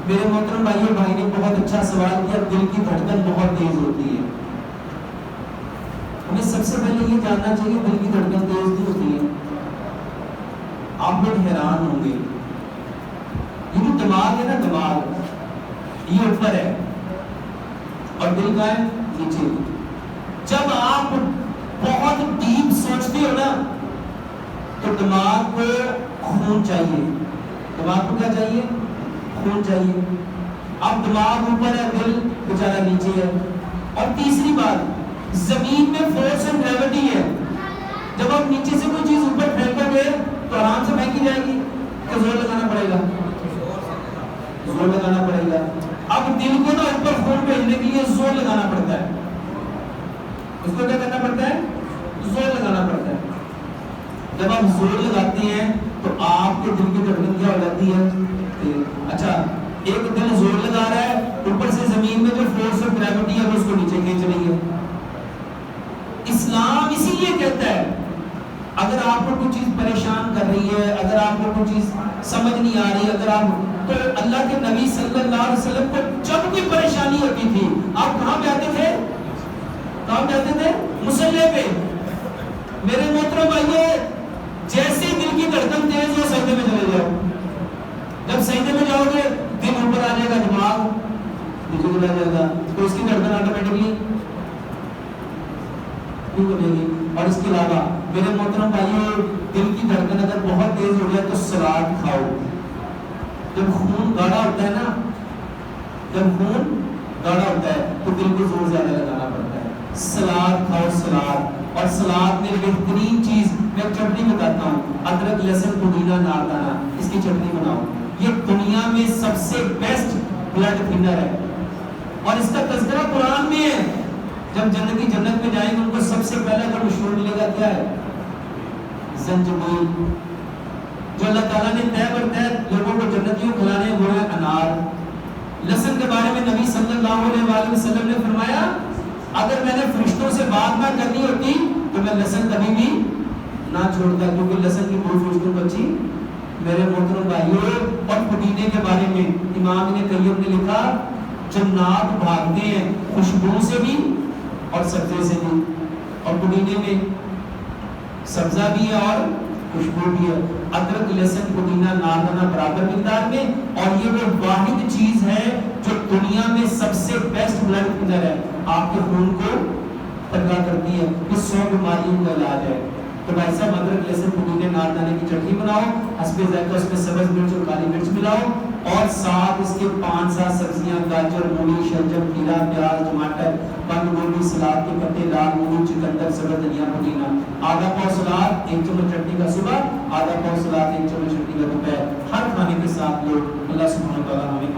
میرے محترم بھائیوں، بھائی نے بہت اچھا سوال کیا، دل کی دھڑکن بہت تیز ہوتی ہے. ہمیں سب سے پہلے یہ جاننا چاہیے دل کی دھڑکن تیز نہیں ہوتی ہے. آپ لوگ حیران ہوں گے، یہ جو دماغ ہے نا، دماغ یہ اوپر ہے اور دل کا ہے نیچے. جب آپ بہت ڈیپ سوچتے ہو نا تو دماغ کو خون چاہیے. دماغ کو کیا چاہیے؟ خون چاہیے. اب دماغ اوپر ہے، دل بیچارہ نیچے ہے. اور تیسری بات، زمین میں فورس اینڈ گریوٹی ہے. جب آپ نیچے سے کوئی چیز اوپر پھینکو گے تو آرام سے پھینکی جائے گی کہ زور لگانا پڑے گا؟ زور لگانا پڑے گا. اب دل کو نا اوپر خون بھیجنے کے لیے زور لگانا پڑتا ہے. اس کو کیا کرنا پڑتا ہے؟ زور لگانا پڑتا ہے. جب آپ زور لگاتے ہیں تو آپ کے دل کی دھڑکن کیا ہو جاتی ہے؟ اچھا، ایک دل زور لگا رہا ہے، اوپر سے زمین میں جو فورس آف گریوٹی ہے وہ اس کو نیچے کھینچ رہی ہے. اسلام اسی لیے کہتا ہے اگر آپ کو کوئی چیز پریشان کر رہی ہے، اگر آپ کو کوئی چیز سمجھ نہیں آ رہی، اگر آپ تو اللہ کے نبی صلی اللہ علیہ وسلم کو جب کوئی پریشانی ہوتی تھی آپ کہاں پہ آتے تھے؟ کہاں پہ آتے تھے؟ مصلی پہ. میرے محترم بھائیو، جیسے دل کی دھڑکن تیز ہو سجدے میں چلے جاؤ. جب سجدے میں جاؤ گے دل اوپر آ جائے گا، دماغ نیچے چلا جائے گا، تو اس کی دھڑکن آٹومیٹکلی بنے گی. اور اس کے علاوہ میرے محترم بھائیو، دل کی دھڑکن اگر بہت تیز ہو جائے تو سلاد کھاؤ. جب خون گاڑھا ہوتا ہے نا، جب خون گاڑھا ہوتا ہے تو دل کو زور زیادہ لگانا پڑتا ہے. سلاد کھاؤ، سلاد. اور سلاد میں بہترین چیز میں چٹنی بتاتا ہوں، ادرک لہسن پودینہ ناردانہ، اس کی چٹنی بناؤ. یہ دنیا میں سب سے بیسٹ بلڈ تھنر ہے اور اس کا تذکرہ قرآن میں ہے. جب جنتی جنت میں جائیں گے ان کو سب سے پہلے اگر مشہور ملے گا کیا ہے؟ زنجبیل. جو اللہ تعالیٰ نے طے پر طے لوگوں کو جنتیوں کھلانے وہ ہے انار. لہسن کے بارے میں نبی صلی اللہ علیہ وآلہ وسلم نے فرمایا اگر میں نے فرشتوں سے بات نہ کرنی ہوتی تو میں لہسن کبھی بھی نہ چھوڑتا، کیونکہ لہسن کی بہت فرشتوں کو اچھی. میرے محترم بھائیوں، اور پودینے کے بارے میں امام ابن قیم نے لکھا جنات بھاگتے ہیں خوشبو سے بھی اور سبزے سے بھی. اور پودینے میں سبزہ بھی ہے اور خوشبو بھی ہے. ادرک لہسن پودینہ ناردانہ برابر مقدار میں. اور یہ وہ واحد چیز ہے جو دنیا میں سب سے بیسٹ بلڈ تھنر ہے، آپ کے خون کو پتلا کرتی ہے. یہ 100 بیماریوں کا علاج ہے. تو بھائی صاحب ادرک لہسن پودینے ناردانے کی چٹنی بناؤ، حسب ذائقہ اس میں سبز مرچ اور کالی مرچ ملاؤ، اور ساتھ اس کے 5-7 سبزیاں گاجر، مولی، شلجم، کھیرا، پیاز، ٹماٹر، بند گوبھی، سلاد کے پتے، لال مولی، چقندر، سبز دھنیا، پودینہ. آدھا پاؤ سلاد، 1 چمچ چٹنی کا صبح، آدھا پاؤ سلاد، 1 چمچ چٹنی کا دوپہر. ہر کھانے کے ساتھ لوگ اللہ سبحانہ و تعالیٰ ہمیں